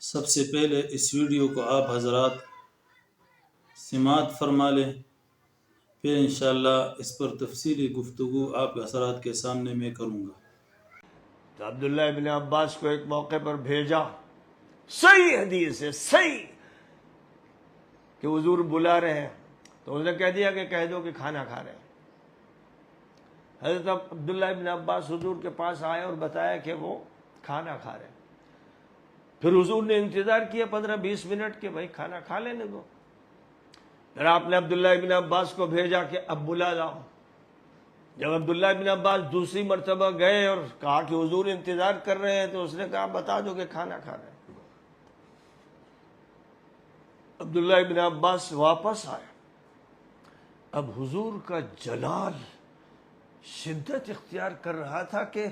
سب سے پہلے اس ویڈیو کو آپ حضرات سماعت فرما لیں، پھر انشاءاللہ اس پر تفصیلی گفتگو آپ حضرات کے سامنے میں کروں گا۔ تو عبداللہ ابن عباس کو ایک موقع پر بھیجا، صحیح حدیث ہے، صحیح، کہ حضور بلا رہے ہیں، تو اس نے کہہ دیا کہ کہہ دو کہ کھانا کھا رہے ہیں۔ حضرت عبداللہ ابن عباس حضور کے پاس آئے اور بتایا کہ وہ کھانا کھا رہے ہیں۔ پھر حضور نے انتظار کیا 15-20 منٹ کہ بھائی کھانا کھا لینے دو۔ پھر آپ نے عبداللہ ابن عباس کو بھیجا کہ اب بلا لاؤ۔ جب عبداللہ ابن عباس دوسری مرتبہ گئے اور کہا کہ حضور انتظار کر رہے ہیں، تو اس نے کہا بتا دو کہ کھانا کھا رہے ہیں۔ عبداللہ ابن عباس واپس آئے۔ اب حضور کا جلال شدت اختیار کر رہا تھا کہ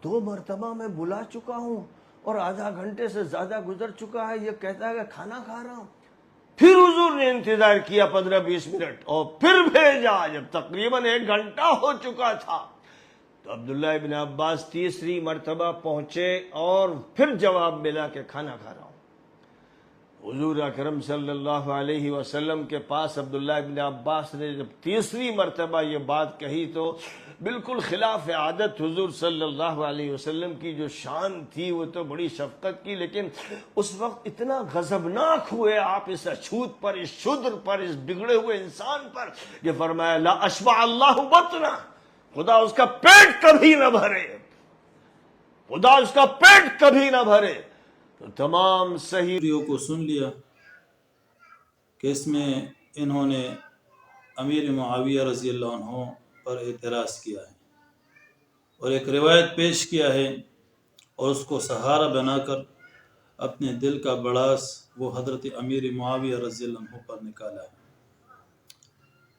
2 مرتبہ میں بلا چکا ہوں اور آدھا گھنٹے سے زیادہ گزر چکا ہے، یہ کہتا ہے کہ کھانا کھا رہا ہوں۔ پھر حضور نے انتظار کیا 15-20 منٹ اور پھر بھیجا جب تقریباً 1 گھنٹہ ہو چکا تھا، تو عبداللہ ابن عباس تیسری مرتبہ پہنچے اور پھر جواب ملا کہ کھانا کھا رہا ہوں۔ حضور اکرم صلی اللہ علیہ وسلم کے پاس عبداللہ ابن عباس نے جب تیسری مرتبہ یہ بات کہی تو بالکل خلاف عادت حضور صلی اللہ علیہ وسلم کی جو شان تھی وہ تو بڑی شفقت کی، لیکن اس وقت اتنا غضبناک ہوئے آپ اس اچھوت پر، اس شدر پر، اس بگڑے ہوئے انسان پر، کہ فرمایا لا اشبع اللہ بطنہ، خدا اس کا پیٹ کبھی نہ بھرے، خدا اس کا پیٹ کبھی نہ بھرے۔ تو تمام صحیح ویڈیو کو سن لیا کہ اس میں انہوں نے امیر معاویہ رضی اللہ عنہ پر اعتراض کیا ہے اور ایک روایت پیش کیا ہے، اور اس کو سہارا بنا کر اپنے دل کا بڑاس وہ حضرت امیر معاویہ رضی اللہ عنہ پر نکالا ہے۔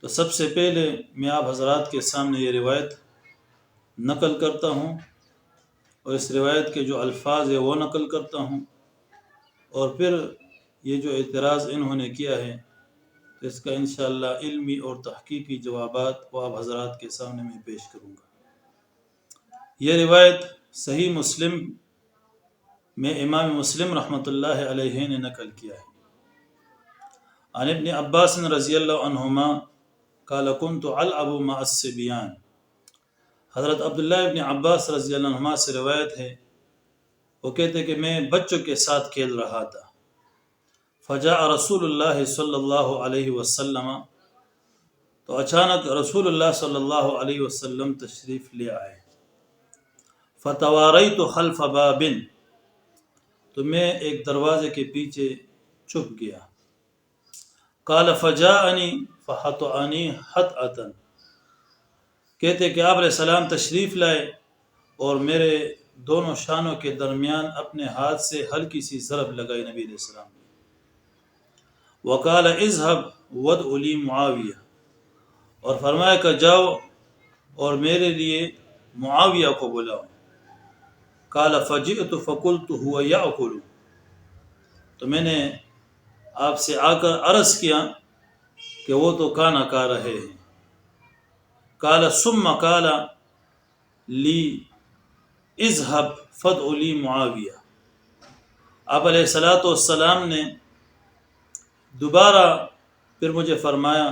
تو سب سے پہلے میں آپ حضرات کے سامنے یہ روایت نقل کرتا ہوں اور اس روایت کے جو الفاظ ہے وہ نقل کرتا ہوں، اور پھر یہ جو اعتراض انہوں نے کیا ہے تو اس کا انشاءاللہ علمی اور تحقیقی جوابات وہ آپ حضرات کے سامنے میں پیش کروں گا۔ یہ روایت صحیح مسلم میں امام مسلم رحمۃ اللہ علیہ نے نقل کیا ہے۔ عن ابن عباس رضی اللہ عنہما قال كنت العب مع الصبيان، حضرت عبداللہ ابن عباس رضی اللہ عنہما سے روایت ہے، وہ کہتے کہ میں بچوں کے ساتھ کھیل رہا تھا، فجاء رسول اللہ صلی اللہ علیہ وسلم، تو اچانک رسول اللہ صلی اللہ علیہ وسلم تشریف لے آئے، فتواریت خلف باب، تو میں ایک دروازے کے پیچھے چھپ گیا، قال فجاءنی فحطأنی حطأة، کہتے کہ آپ علیہ السلام تشریف لائے اور میرے دونوں شانوں کے درمیان اپنے ہاتھ سے ہلکی سی ضرب لگائی نبی علیہ السلام نے، وقال اذهب وادع لی معاویہ، اور فرمایا کہ جاؤ اور میرے لیے معاویہ کو بلاؤ، قال فجئت فقلت هو یأکل، تو میں نے آپ سے آ کر عرض کیا کہ وہ تو کھانا کھا رہے ہیں، قال ثم قال لی اذهب فادع لی معاویہ، آپ علیہ السلام نے دوبارہ پھر مجھے فرمایا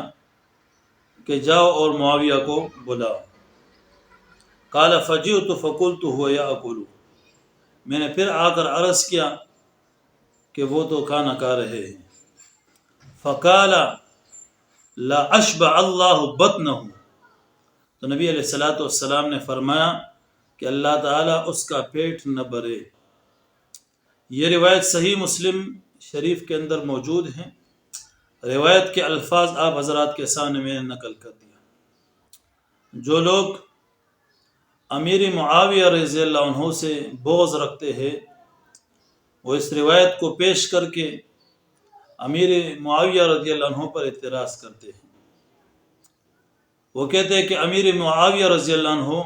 کہ جاؤ اور معاویہ کو بلاؤ، قال فجئت فقلت هو یأکل، میں نے پھر آ کر عرض کیا کہ وہ تو کھانا کھا رہے ہیں، فقال لا اشبع اللہ بطنہ، تو نبی علیہ السلام نے فرمایا کہ اللہ تعالیٰ اس کا پیٹ نہ بھرے۔ یہ روایت صحیح مسلم شریف کے اندر موجود ہیں، روایت کے الفاظ آپ حضرات کے سامنے میں نے نقل کر دیا۔ جو لوگ امیر معاویہ رضی اللہ عنہ سے بغض رکھتے ہیں وہ اس روایت کو پیش کر کے امیر معاویہ رضی اللہ عنہ پر اعتراض کرتے ہیں۔ وہ کہتے ہیں کہ امیر معاویہ رضی اللہ عنہ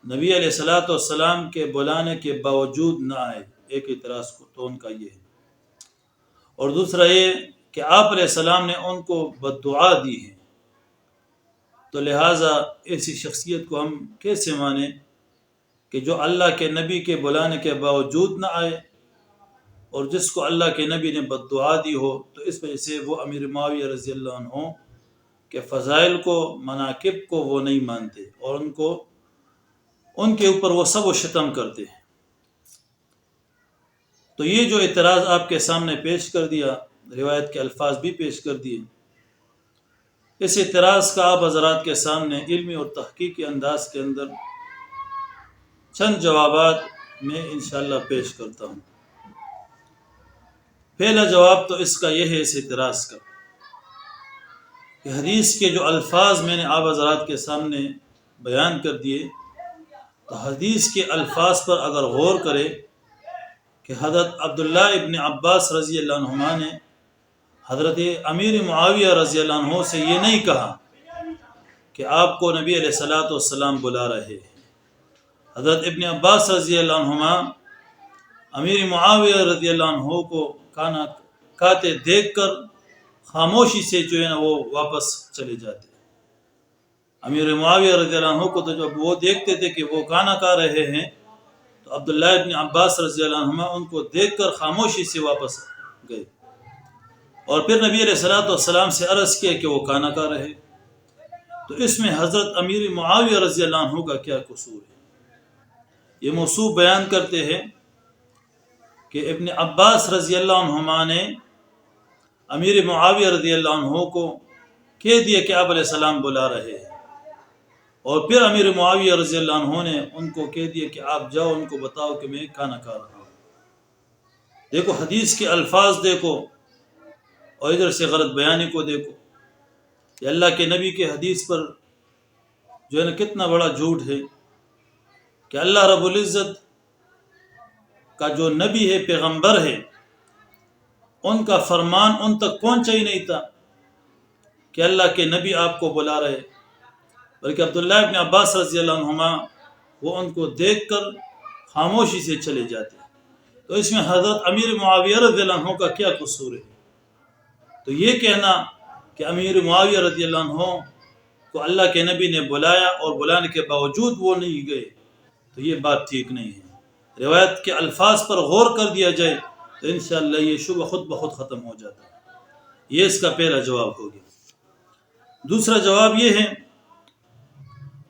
نبی علیہ السلام کے بلانے کے باوجود نہ آئے، ایک اعتراض کو تو ان کا یہ ہے، اور دوسرا یہ کہ آپ علیہ السلام نے ان کو بد دعا دی ہے، تو لہٰذا ایسی شخصیت کو ہم کیسے مانیں کہ جو اللہ کے نبی کے بلانے کے باوجود نہ آئے اور جس کو اللہ کے نبی نے بد دعا دی ہو، تو اس وجہ سے وہ امیر معاویہ رضی اللہ عنہ کے فضائل کو، مناقب کو وہ نہیں مانتے، اور ان کے اوپر وہ سب و شتم کرتے ہیں۔ تو یہ جو اعتراض آپ کے سامنے پیش کر دیا، روایت کے الفاظ بھی پیش کر دیے، اس اعتراض کا آپ حضرات کے سامنے علمی اور تحقیقی انداز کے اندر چند جوابات میں انشاءاللہ پیش کرتا ہوں۔ پہلا جواب تو اس کا یہ ہے، اس اعتراض کا، کہ حدیث کے جو الفاظ میں نے آپ حضرات کے سامنے بیان کر دیے، تو حدیث کے الفاظ پر اگر غور کرے کہ حضرت عبداللہ ابن عباس رضی اللہ عنہما نے حضرت امیر معاویہ رضی اللہ عنہ سے یہ نہیں کہا کہ آپ کو نبی علیہ الصلوۃ والسلام بلا رہے ہیں۔ حضرت ابن عباس رضی اللہ عنہما امیر معاویہ رضی اللہ عنہ کو کھانا کھاتے دیکھ کر خاموشی سے جو ہے نا وہ واپس چلے جاتے۔ امیر معاویہ رضی اللہ عنہ کو تو جب وہ دیکھتے تھے کہ وہ کھانا کھا رہے ہیں، تو عبداللہ ابن عباس رضی اللہ عنہما ان کو دیکھ کر خاموشی سے واپس گئے، اور پھر نبی علیہ الصلوۃ والسلام سے عرض کیا کہ وہ کھانا کھا رہے۔ تو اس میں حضرت امیر معاویہ رضی اللہ عنہ کا کیا قصور ہے؟ یہ موصوف بیان کرتے ہیں کہ ابن عباس رضی اللہ عنہما نے امیر معاویہ رضی اللہ عنہ کو کہہ دیا کہ آپ علیہ السلام بلا رہے ہیں، اور پھر امیر معاویہ رضی اللہ عنہ نے ان کو کہہ دیا کہ آپ جاؤ ان کو بتاؤ کہ میں کھانا کھا رہا ہوں۔ دیکھو حدیث کے الفاظ دیکھو، اور ادھر سے غلط بیانی کو دیکھو، کہ اللہ کے نبی کے حدیث پر جو ہے نا کتنا بڑا جھوٹ ہے، کہ اللہ رب العزت کا جو نبی ہے، پیغمبر ہے، ان کا فرمان ان تک پہنچا ہی نہیں تھا کہ اللہ کے نبی آپ کو بلا رہے، بلکہ عبداللہ ابن عباس رضی اللہ عنہما وہ ان کو دیکھ کر خاموشی سے چلے جاتے۔ تو اس میں حضرت امیر معاویہ رضی اللہ عنہ کا کیا قصور ہے؟ تو یہ کہنا کہ امیر معاویہ رضی اللہ عنہ کو اللہ کے نبی نے بلایا اور بلانے کے باوجود وہ نہیں گئے، تو یہ بات ٹھیک نہیں ہے۔ روایت کے الفاظ پر غور کر دیا جائے تو انشاءاللہ یہ شبہ خود بخود ختم ہو جاتا ہے۔ یہ اس کا پہلا جواب ہو گیا۔ دوسرا جواب یہ ہے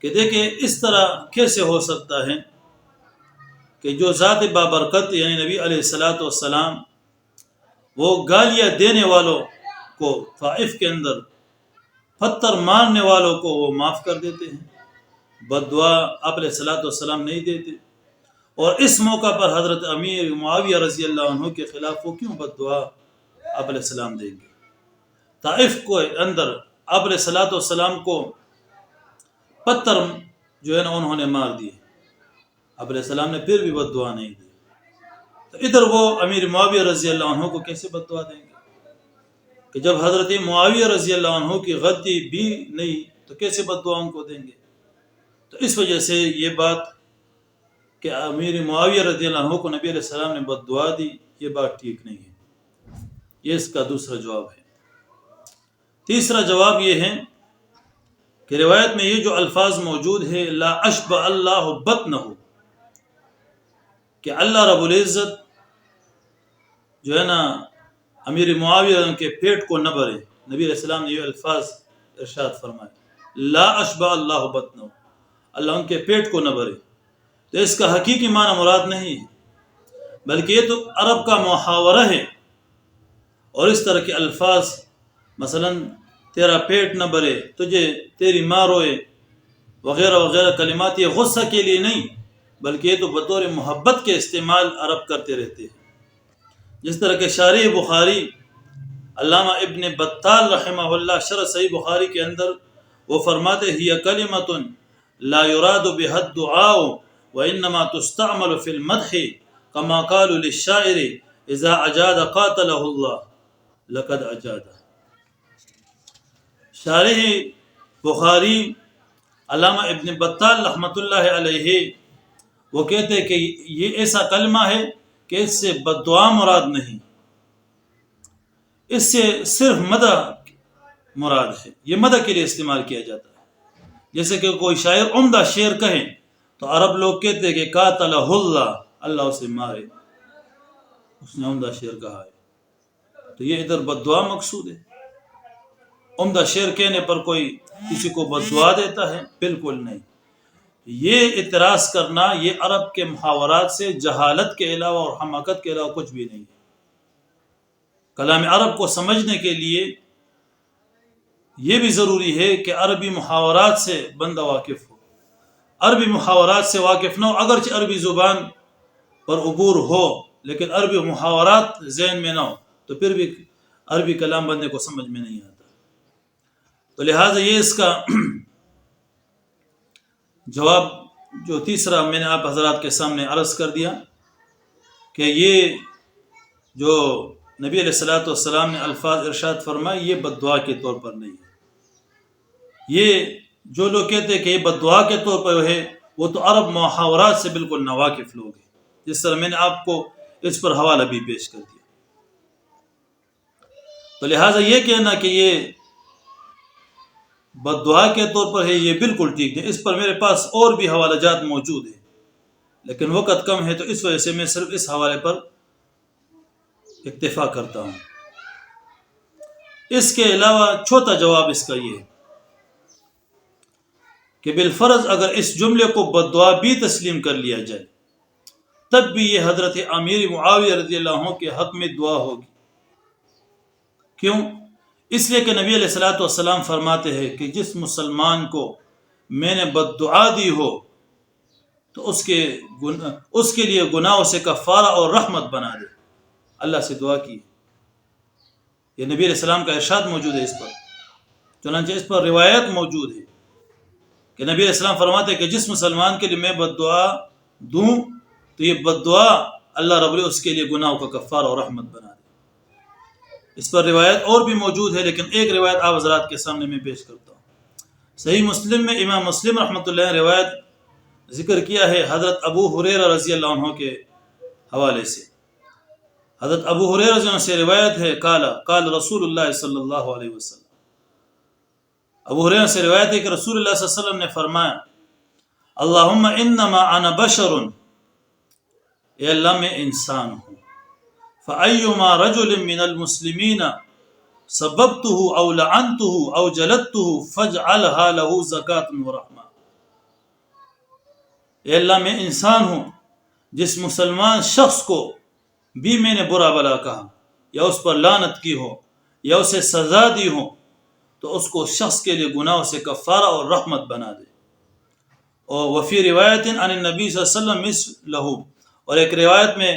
کہ دیکھیں اس طرح کیسے ہو سکتا ہے کہ جو ذات بابرکت یعنی نبی علیہ الصلوۃ والسلام وہ گالیاں دینے والوں کو، طائف کے اندر پتھر مارنے والوں کو وہ معاف کر دیتے ہیں، بد دعا آپ علیہ الصلوۃ والسلام نہیں دیتے، اور اس موقع پر حضرت امیر معاویہ رضی اللہ عنہ کے خلاف وہ کیوں بد دعا آپ علیہ السلام دیں گے؟ طائف کو اندر آپ علیہ الصلوۃ والسلام کو پتھر جو ہے نا انہوں نے مار دیے، آپ علیہ السلام نے پھر بھی بد دعا نہیں دی، تو ادھر وہ امیر معاویہ رضی اللہ عنہ کو کیسے بد دعا دیں گے؟ کہ جب حضرت معاویہ رضی اللہ عنہ کی غلطی بھی نہیں تو کیسے بد دعا ان کو دیں گے؟ تو اس وجہ سے یہ بات کہ امیر معاویہ رضی اللہ عنہ کو نبی علیہ السلام نے بد دعا دی، یہ بات ٹھیک نہیں ہے۔ یہ اس کا دوسرا جواب ہے۔ تیسرا جواب یہ ہے کہ روایت میں یہ جو الفاظ موجود ہے، لا اشبع اللہ بطنہ، کہ اللہ رب العزت جو ہے نا امیر معاویہ کے پیٹ کو نہ بھرے، نبی علیہ السلام نے یہ الفاظ ارشاد فرمائے، لا اشبع اللہ بطنہ، اللہ ان کے پیٹ کو نہ بھرے، تو اس کا حقیقی معنی مراد نہیں ہے، بلکہ یہ تو عرب کا محاورہ ہے، اور اس طرح کے الفاظ مثلا تیرا پیٹ نہ بھرے، تجھے تیری ماں روئے وغیرہ وغیرہ کلمات، یہ غصہ کے لیے نہیں بلکہ یہ تو بطور محبت کے استعمال عرب کرتے رہتے ہیں۔ جس طرح کہ شارح بخاری علامہ ابن بطال رحمہ اللہ شرح صحیح بخاری کے اندر وہ فرماتے ہی کلمۃ لا يراد بها الدعاء وانما تستعمل في المدح كما قالوا للشاعر اذا اجاد قاتله الله لقد اجاد۔ شارح بخاری علامہ ابن بطال رحمۃ اللہ علیہ وہ کہتے ہیں کہ یہ ایسا کلمہ ہے کہ اس سے بد دعا مراد نہیں، اس سے صرف مدح مراد ہے، یہ مدح کے لیے استعمال کیا جاتا ہے۔ جیسے کہ کوئی شاعر عمدہ شعر کہے تو عرب لوگ کہتے ہیں کہ قاتلہ اللہ، اللہ اسے مارے، اس نے عمدہ شعر کہا ہے، تو یہ ادھر بد دعا مقصود ہے؟ عمدہ شعر کہنے پر کوئی کسی کو بد دعا دیتا ہے؟ بالکل نہیں۔ یہ اعتراض کرنا یہ عرب کے محاورات سے جہالت کے علاوہ اور حماقت کے علاوہ کچھ بھی نہیں ہے۔ کلام عرب کو سمجھنے کے لیے یہ بھی ضروری ہے کہ عربی محاورات سے بندہ واقف ہو، عربی محاورات سے واقف نہ ہو، اگرچہ عربی زبان پر عبور ہو لیکن عربی محاورات ذہن میں نہ ہو تو پھر بھی عربی کلام بندے کو سمجھ میں نہیں آتا۔ تو لہٰذا یہ اس کا جواب جو تیسرا میں نے آپ حضرات کے سامنے عرض کر دیا کہ یہ جو نبی علیہ الصلوۃ والسلام نے الفاظ ارشاد فرمائے یہ بد دعا کے طور پر نہیں ہے۔ یہ جو لوگ کہتے ہیں کہ یہ بد دعا کے طور پر ہے وہ تو عرب محاورات سے بالکل ناواقف لوگ ہیں، جس طرح میں نے آپ کو اس پر حوالہ بھی پیش کر دیا۔ تو لہٰذا یہ کہنا کہ یہ بد دعا کے طور پر ہے یہ بالکل ٹھیک نہیں۔ اس پر میرے پاس اور بھی حوالہ جات موجود ہیں لیکن وقت کم ہے تو اس وجہ سے میں صرف اس حوالے پر اکتفا کرتا ہوں۔ اس کے علاوہ چھوٹا جواب اس کا یہ ہے کہ بالفرض اگر اس جملے کو بد دعا بھی تسلیم کر لیا جائے تب بھی یہ حضرت امیر معاویہ رضی اللہ عنہ کے حق میں دعا ہوگی۔ کیوں؟ اس لیے کہ نبی علیہ الصلوۃ والسلام فرماتے ہیں کہ جس مسلمان کو میں نے بد دعا دی ہو تو اس کے لیے گناہوں سے کفارہ اور رحمت بنا دے۔ اللہ سے دعا کی، یہ نبی علیہ السلام کا ارشاد موجود ہے اس پر، چنانچہ اس پر روایت موجود ہے کہ نبی علیہ السلام فرماتے ہیں کہ جس مسلمان کے لیے میں بد دعا دوں تو یہ بد دعا اللہ رب العزت اس کے لیے گناہوں کا کفارہ اور رحمت بنا دے۔ اس پر روایت اور بھی موجود ہے لیکن ایک روایت آپ حضرات کے سامنے میں پیش کرتا ہوں۔ صحیح مسلم میں امام مسلم رحمۃ اللہ علیہ روایت ذکر کیا ہے حضرت ابو ہریرہ رضی اللہ عنہ کے حوالے سے۔ حضرت ابو ہریرہ رضی اللہ عنہ سے روایت ہے قال رسول اللہ صلی اللہ علیہ وسلم، ابو ہریرہ سے روایت ہے کہ رسول اللہ صلی اللہ علیہ وسلم نے فرمایا اللہم انما انا بشر، اے اللہ میں انسان ہوں، فَأَيُّمَا رَجُلٍ مِّنَ الْمُسْلِمِينَ سَبَّبْتُهُ أَوْ لَعَنْتُهُ أَوْ جَلَدْتُهُ فَاجْعَلْهَا لَهُ زَكَاةً وَرَحْمَةً۔ اے اللہ میں انسان ہوں، جس مسلمان شخص کو بھی میں نے برا بلا کہا یا اس پر لعنت کی ہو یا اسے سزا دی ہو تو اس کو شخص کے لیے گناہوں سے کفارہ اور رحمت بنا دے۔ اور وفی روایت عن النبی صلی اللہ علیہ وسلم مثلہ، اور ایک روایت میں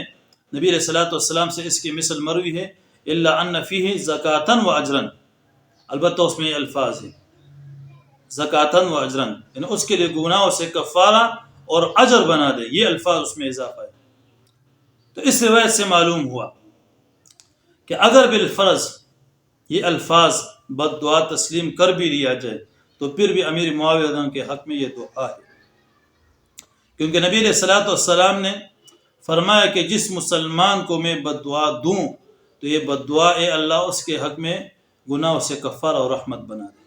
نبی علیہ الصلوۃ والسلام سے اس کی مثل مروی ہے الا ان فیہ زکاۃ و اجرا، البتہ اس میں الفاظ ہیں زکاۃ و اجرا، یعنی اس کے لیے گناہوں سے کفارہ اور اجر بنا دے، یہ الفاظ اس میں اضافہ ہے۔ تو اس روایت سے معلوم ہوا کہ اگر بالفرض یہ الفاظ بد دعا تسلیم کر بھی لیا جائے تو پھر بھی امیر معاویہ رضی اللہ عنہ کے حق میں یہ دعا ہے، کیونکہ نبی علیہ الصلوۃ والسلام نے فرمایا کہ جس مسلمان کو میں بد دعا دوں تو یہ بد دعا اے اللہ اس کے حق میں گناہوں سے کفارہ اور رحمت بنا دے۔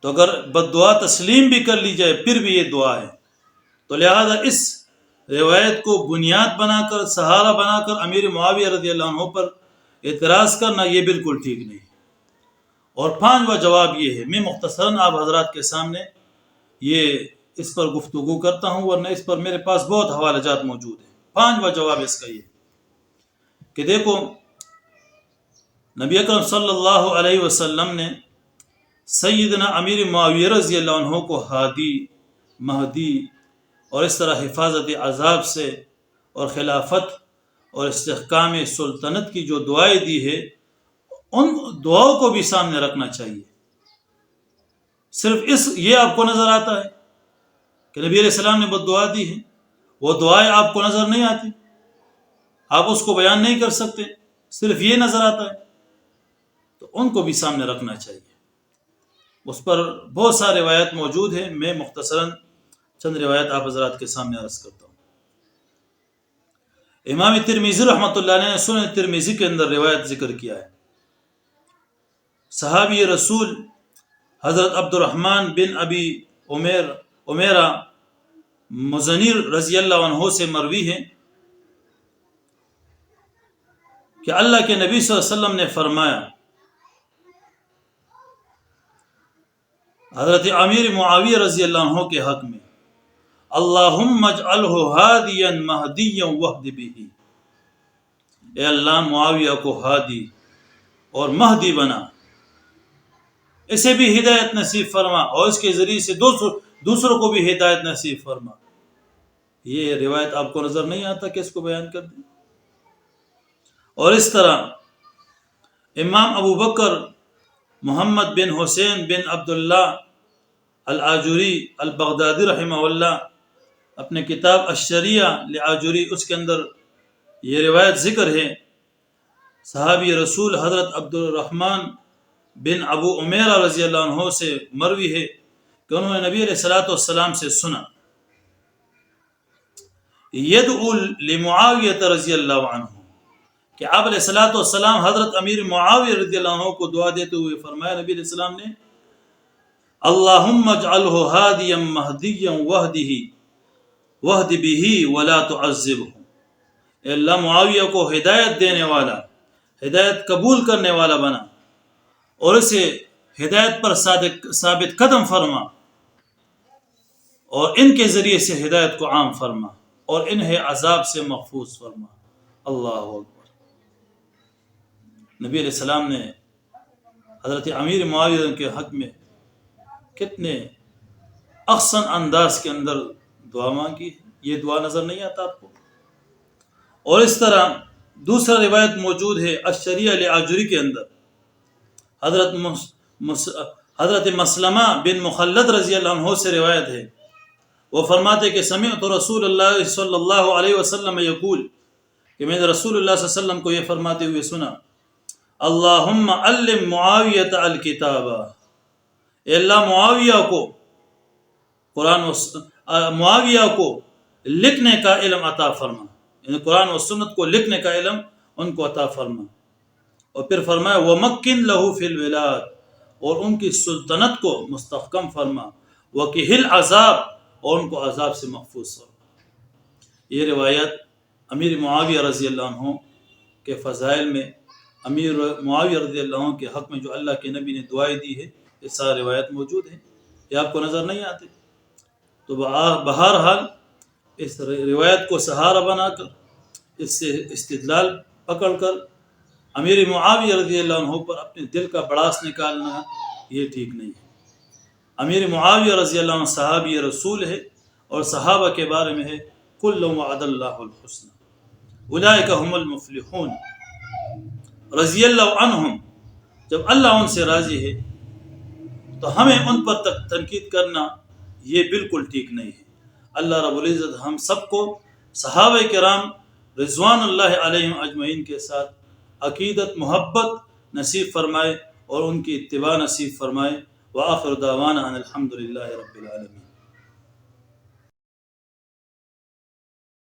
تو اگر بد دعا تسلیم بھی کر لی جائے پھر بھی یہ دعا ہے، تو لہذا اس روایت کو بنیاد بنا کر سہارا بنا کر امیر معاویہ رضی اللہ عنہ پر اعتراض کرنا یہ بالکل ٹھیک نہیں ہے۔ اور پانچواں جواب یہ ہے، میں مختصراً آپ حضرات کے سامنے یہ اس پر گفتگو کرتا ہوں ورنہ اس پر میرے پاس بہت حوالہ جات موجود ہیں۔ پانچواں جواب اس کا یہ کہ دیکھو نبی اکرم صلی اللہ علیہ وسلم نے سیدنا امیر معاویہ رضی اللہ عنہ کو ہادی، مہدی اور اس طرح حفاظت عذاب سے اور خلافت اور استحکام سلطنت کی جو دعائیں دی ہے ان دعاؤں کو بھی سامنے رکھنا چاہیے۔ صرف یہ آپ کو نظر آتا ہے کہ نبی علیہ السلام نے بد دعا دی ہے، وہ دعائیں آپ کو نظر نہیں آتی، آپ اس کو بیان نہیں کر سکتے، صرف یہ نظر آتا ہے، تو ان کو بھی سامنے رکھنا چاہیے۔ اس پر بہت سارے روایت موجود ہیں، میں مختصراً چند روایت آپ حضرات کے سامنے عرض کرتا ہوں۔ امام ترمذی رحمۃ اللہ علیہ نے سنن ترمذی کے اندر روایت ذکر کیا ہے، صحابی رسول حضرت عبد الرحمن بن ابی عمیرہ مزنی رضی اللہ عنہ سے مروی ہے کہ اللہ کے نبی صلی اللہ علیہ وسلم نے فرمایا حضرت امیر معاویہ رضی اللہ عنہ کے حق میں، اللہم اجعلہ ہادیا مہدیا واہد بہ، اے اللہ معاویہ کو ہادی اور مہدی بنا، اسے بھی ہدایت نصیب فرما اور اس کے ذریعے سے دوسروں کو بھی ہدایت نصیب فرما۔ یہ روایت آپ کو نظر نہیں آتا کہ اس کو بیان کر دیں؟ اور اس طرح امام ابو بکر محمد بن حسین بن عبداللہ الآجری البغدادی رحمہ اللہ اپنے کتاب الشریعہ لآجری، اس کے اندر یہ روایت ذکر ہے، صحابی رسول حضرت عبد الرحمن بن ابو عمیرہ رضی اللہ عنہ سے مروی ہے کہ انہوں نے نبی علیہ الصلوۃ والسلام سے سنا، یدعو لمعاویہ رضی اللہ عنہ، کہ آپ علیہ الصلوۃ والسلام حضرت امیر معاویہ رضی اللہ عنہ کو دعا دیتے ہوئے فرمایا، نبی علیہ السلام نے، اللہم اجعلہ ہادیا مہدیا واہد بہ ولا تعذبہ، اے اللہ معاویہ کو ہدایت دینے والا، ہدایت قبول کرنے والا بنا اور اسے ہدایت پر ثابت قدم فرما اور ان کے ذریعے سے ہدایت کو عام فرما اور انہیں عذاب سے محفوظ فرما۔ اللہ اکبر۔ نبی علیہ السلام نے حضرت امیر معاویہ کے حق میں کتنے احسن انداز کے اندر دعا مانگی، یہ دعا نظر نہیں آتا آپ کو؟ اور اس طرح دوسرا روایت موجود ہے الشریعہ لآجری کے اندر، حضرت مسلمہ بن مخلد رضی اللہ عنہ سے روایت ہے، وہ فرماتے کہ سمعت رسول اللہ صلی اللہ علیہ وسلم یقول، کہ میں نے رسول اللہ صلی اللہ علیہ وسلم کو یہ فرماتے ہوئے سنا، اللہم علم معاویہ الکتاب، اے اللہ معاویہ کو لکھنے کا علم عطا فرما، یعنی قرآن و سنت کو لکھنے کا علم ان کو عطا فرما، اور پھر فرمایا وَمَكِّن لَهُ فِي الْوِلَادِ، اور ان کی سلطنت کو مستحکم فرما، وَقِهِ الْعَذَابِ، اور ان کو عذاب سے محفوظ فرما۔ یہ روایت امیر معاویہ رضی اللہ عنہ کے فضائل میں، امیر معاویہ رضی اللہ عنہ کے حق میں جو اللہ کے نبی نے دعائیں دی ہے، یہ سارا روایت موجود ہے، یہ آپ کو نظر نہیں آتے؟ تو بہرحال اس روایت کو سہارا بنا کر، اس سے استدلال پکڑ کر امیر معاویہ رضی اللہ عنہ پر اپنے دل کا بڑاس نکالنا یہ ٹھیک نہیں ہے۔ امیر معاویہ رضی اللہ عنہ صحابی رسول ہے، اور صحابہ کے بارے میں ہے کل وعد اللہ الحسنى اولئک هم المفلحون، رضی اللہ عنہم، جب اللہ ان سے راضی ہے تو ہمیں ان پر تنقید کرنا یہ بالکل ٹھیک نہیں ہے۔ اللہ رب العزت ہم سب کو صحابہ کرام رضوان اللہ علیہم اجمعین کے ساتھ عقیدت محبت نصیب فرمائے اور ان کی اتباع نصیب فرمائے۔ وآخر دعوانا ان الحمد للہ رب العالمین۔